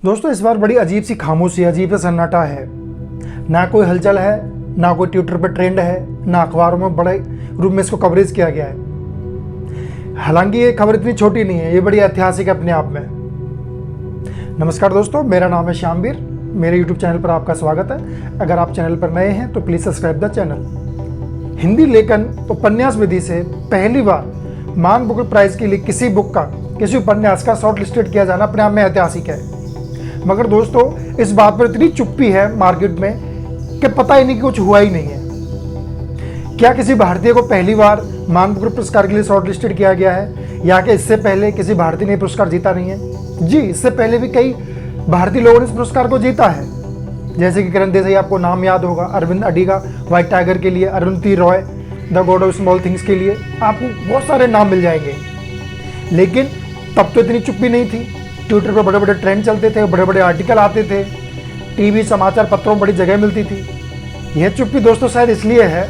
दोस्तों इस बार बड़ी अजीब सी खामोशी, अजीब सा सन्नाटा है। ना कोई हलचल है, ना कोई ट्विटर पर ट्रेंड है, ना अखबारों में बड़े रूप में इसको कवरेज किया गया है। हालांकि ये खबर इतनी छोटी नहीं है, ये बड़ी ऐतिहासिक है अपने आप में। नमस्कार दोस्तों, मेरा नाम है श्यामवीर। मेरे यूट्यूब चैनल पर आपका स्वागत है। अगर आप चैनल पर नए हैं तो please subscribe the channel. Hindi लेखन उपन्यास विधि से पहली बार मान बुकर प्राइज़ के लिए किसी उपन्यास का शॉर्ट लिस्टेड किया जाना अपने आप में ऐतिहासिक है। मगर दोस्तों इस बात पर इतनी चुप्पी है मार्केट में कि पता ही नहीं कि कुछ हुआ ही नहीं है। क्या किसी भारतीय को पहली बार मान बुकर पुरस्कार के लिए शॉर्ट लिस्टेड किया गया है, या कि इससे पहले किसी भारतीय ने पुरस्कार जीता नहीं है? जी, इससे पहले भी कई भारतीय लोगों ने इस पुरस्कार को जीता है। जैसे कि किरण देसाई, आपको नाम याद होगा, अरविंद अडिगा व्हाइट टाइगर के लिए, Arundhati Roy the God of small things के लिए, आपको बहुत सारे नाम मिल जाएंगे। लेकिन तब तो इतनी चुप्पी नहीं थी। ट्विटर पर बड़े बड़े ट्रेंड चलते थे, बड़े बड़े आर्टिकल आते थे, टीवी समाचार पत्रों में बड़ी जगह मिलती थी। यह चुप्पी दोस्तों शायद इसलिए है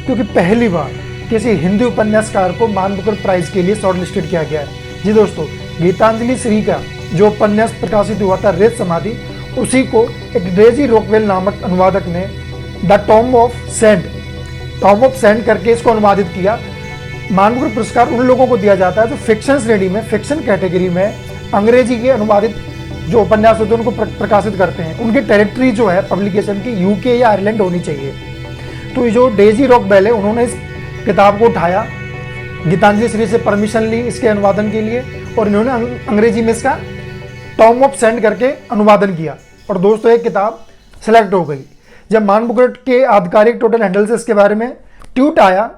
क्योंकि पहली बार किसी हिंदी उपन्यासकार को मान बुकर प्राइज के लिए शॉर्ट लिस्टेड किया गया है। जी दोस्तों, गीतांजलि श्री का जो उपन्यास प्रकाशित हुआ था रेत समाधि, उसी को एक डेजी रॉकवेल नामक अनुवादक ने द टॉम ऑफ सैंड करके इसको अनुवादित किया। मान बुकर पुरस्कार उन लोगों को दिया जाता है जो फिक्शन श्रेणी में, फिक्शन कैटेगरी में अंग्रेजी के अनुवादित जो उपन्यास होते हैं उनको प्रकाशित करते हैं। उनकी टेरिटरी जो है पब्लिकेशन की यूके या आयरलैंड होनी चाहिए। तो जो डेजी रॉकवेल है, उन्होंने इस किताब को उठाया, गीतांजलि श्री से परमिशन ली इसके अनुवादन के लिए, और इन्होंने अंग्रेजी में इसका टॉम ऑफ सैंड करके अनुवादन किया। और दोस्तों एक किताब सेलेक्ट हो गई। जब मान बुकर के आधिकारिक टोटल हैंडल से इसके बारे में ट्वीट आया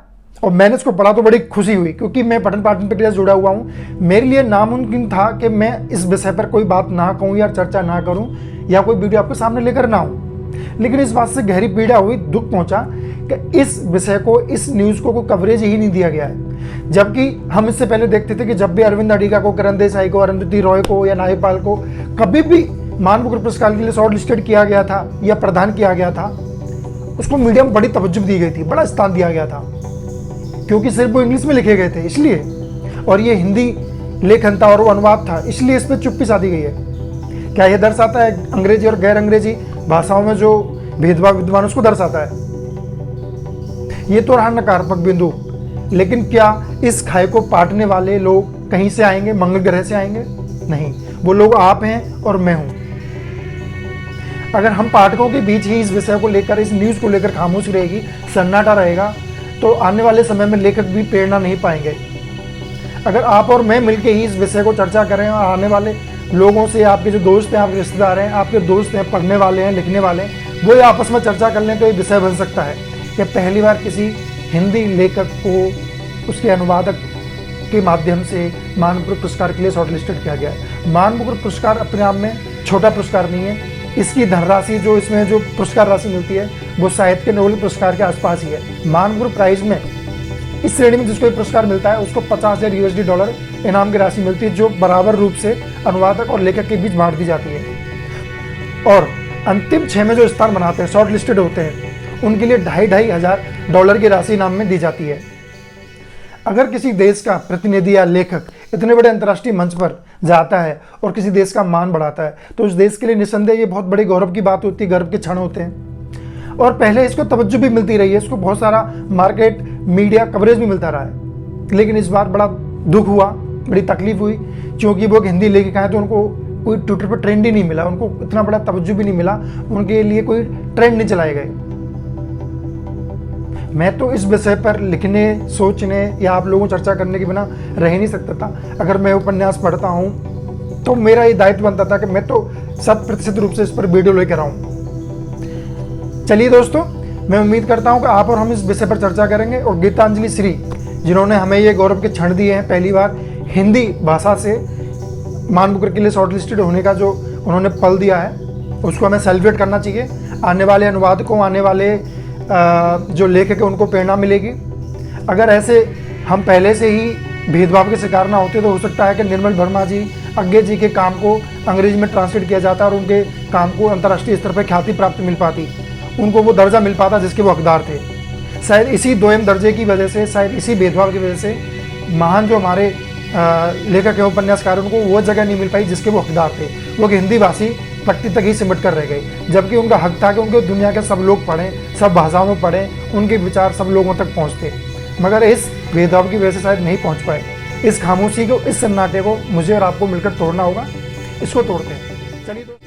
और मैंने इसको पढ़ा तो बड़ी खुशी हुई, क्योंकि मैं पठन पाठन प्रक्रिया से जुड़ा हुआ हूँ। मेरे लिए नामुमकिन था कि मैं इस विषय पर कोई बात ना कहूँ या चर्चा ना करूँ या कोई वीडियो आपके सामने लेकर ना आऊँ। लेकिन इस बात से गहरी पीड़ा हुई, दुख पहुँचा कि इस विषय को, इस न्यूज़ को कोई कवरेज ही नहीं दिया गया है। जबकि हम इससे पहले देखते थे कि जब भी अरविंद अडिगा को, किरण देसाई को, अरुंधति रॉय को या नायपाल को कभी भी मान बुकर पुरस्कार के लिए शॉर्ट लिस्टेड किया गया था या प्रदान किया गया था, उसको मीडिया में बड़ी तवज्जो दी गई थी, बड़ा स्थान दिया गया था, क्योंकि सिर्फ वो इंग्लिश में लिखे गए थे इसलिए, और ये हिंदी लेखन था और वो अनुवाद था, इसलिए इस पर चुप्पी साधी गई है। क्या ये दर्शाता है अंग्रेजी और गैर अंग्रेजी भाषाओं में जो भेदभाव विद्यमान उसको दर्शाता है? ये तो रहा नकारात्मक बिंदु। लेकिन क्या इस खाई को पाटने वाले लोग कहीं से आएंगे? मंगल ग्रह से आएंगे? नहीं, वो लोग आप हैं और मैं हूं। अगर हम पाठकों के बीच ही इस विषय को लेकर, इस न्यूज़ को लेकर खामोश रहेगी, सन्नाटा रहेगा, तो आने वाले समय में लेखक भी प्रेरणा नहीं पाएंगे। अगर आप और मैं मिलकर ही इस विषय को चर्चा करें और आने वाले लोगों से, आपके जो दोस्त हैं, आपके रिश्तेदार हैं, आपके दोस्त हैं, पढ़ने वाले हैं, लिखने वाले हैं, वो आपस में चर्चा कर लें तो ये विषय बन सकता है कि पहली बार किसी हिंदी लेखक को उसके अनुवादक के माध्यम से मान बुकर पुरस्कार के लिए शॉर्ट लिस्टेड किया गया है। मान बुकर पुरस्कार अपने आप में छोटा पुरस्कार नहीं है। इसकी धनराशि, जो इसमें जो पुरस्कार राशि मिलती है, वो साहित्य के नोबेल पुरस्कार के आसपास ही है। मान बुकर प्राइज में इस श्रेणी में जिसको पुरस्कार मिलता है उसको $50,000 इनाम की राशि मिलती है, जो बराबर रूप से अनुवादक और लेखक के बीच बांट दी जाती है। और अंतिम 6 में जो स्थान बनाते हैं, शॉर्ट लिस्टेड होते हैं, उनके लिए $2,500 की राशि इनाम में दी जाती है। अगर किसी देश का प्रतिनिधि या लेखक इतने बड़े अंतर्राष्ट्रीय मंच पर जाता है और किसी देश का मान बढ़ाता है, तो उस देश के लिए निस्संदेह ये बहुत बड़ी गौरव की बात होती है, गर्व के क्षण होते हैं। और पहले इसको तवज्जो भी मिलती रही है, इसको बहुत सारा मार्केट, मीडिया कवरेज भी मिलता रहा है। लेकिन इस बार बड़ा दुख हुआ, बड़ी तकलीफ हुई, क्योंकि वो एक हिंदी लेखक हैं तो उनको कोई ट्विटर पर ट्रेंड ही नहीं मिला, उनको इतना बड़ा तवज्जो भी नहीं मिला, उनके लिए कोई ट्रेंड नहीं चलाए गए। मैं तो इस विषय पर लिखने, सोचने या आप लोगों चर्चा करने के बिना रह ही नहीं सकता था। अगर मैं उपन्यास पढ़ता हूँ तो मेरा ये दायित्व बनता था कि मैं तो 100% रूप से इस पर वीडियो लेकर आऊँ। चलिए दोस्तों, मैं उम्मीद करता हूँ कि आप और हम इस विषय पर चर्चा करेंगे, और गीतांजलि श्री जिन्होंने हमें ये गौरव के क्षण दिए हैं, पहली बार हिंदी भाषा से मान बुकर के लिए शॉर्ट लिस्टेड होने का जो उन्होंने पल दिया है, उसको हमें सेलिब्रेट करना चाहिए। आने वाले अनुवादकों, आने वाले जो लेखक है, उनको प्रेरणा मिलेगी। अगर ऐसे हम पहले से ही भेदभाव के शिकार ना होते तो हो सकता है कि निर्मल वर्मा जी, अज्ञे जी के काम को अंग्रेजी में ट्रांसलेट किया जाता और उनके काम को अंतर्राष्ट्रीय स्तर पर ख्याति प्राप्त मिल पाती, उनको वो दर्जा मिल पाता जिसके वो हकदार थे। शायद इसी दोयम दर्जे की वजह से, शायद इसी भेदभाव की वजह से महान जो हमारे लेखक हैं, उपन्यासकार, उनको वो जगह नहीं मिल पाई जिसके वो हकदार थे। वो कि हिंदी भाषी पट्टी तक ही सिमट कर रह गई, जबकि उनका हक था कि उनको दुनिया के सब लोग पढ़ें, सब भाषाओं में पढ़ें, उनके विचार सब लोगों तक पहुँचते। मगर इस भेदभाव की वजह से शायद नहीं पहुँच पाए। इस खामोशी को, इस सन्नाटे को मुझे और आपको मिलकर तोड़ना होगा। इसको तोड़ते हैं। चलिए तो